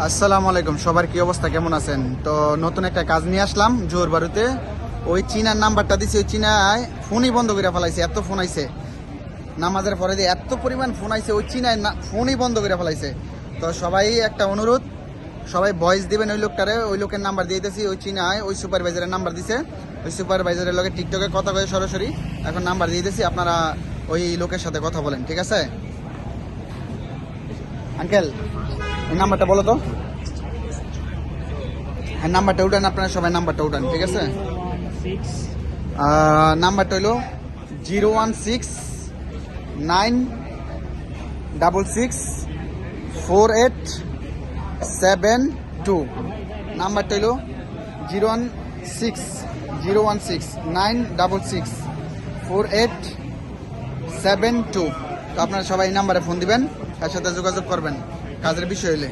আসসালামু আলাইকুম, সবার কি অবস্থা, কেমন আছেন? তো নতুন একটা কাজ নিয়ে আসলাম জোর বাড়িতে। ওই চীনার নাম্বারটা দিছি, ওই চীনায় ফোনই বন্ধ করে ফেলাইছে। এত ফোন আইছে নামাজের পরে দিয়ে, এত পরিমাণ ফোন আইছে, ওই চীনায় ফোনই বন্ধ করে ফেলাইছে। তো সবাই একটা অনুরোধ, সবাই ভয়েস দিবেন ওই লোকটারে। ওই লোকের নাম্বার দিয়ে দিয়েছি, ওই চীনায় ওই সুপারভাইজারের নাম্বার দিছে। ওই সুপারভাইজারের লোকের টিকটকে কথা কয়ে সরাসরি এখন নাম্বার দিয়ে দিয়েছি। আপনারা ওই লোকের সাথে কথা বলেন, ঠিক আছে? আঙ্কেল, এই নাম্বারটা বলো তো। হ্যাঁ, নাম্বারটা উঠান, আপনারা সবাই নাম্বারটা উঠান, ঠিক আছে? নাম্বারটা হলো 016964872। নাম্বারটা হলো 016964872। তো আপনারা সবাই এই নাম্বারে ফোন দিবেন, তার সাথে যোগাযোগ করবেন কাজের বিষয় হলে।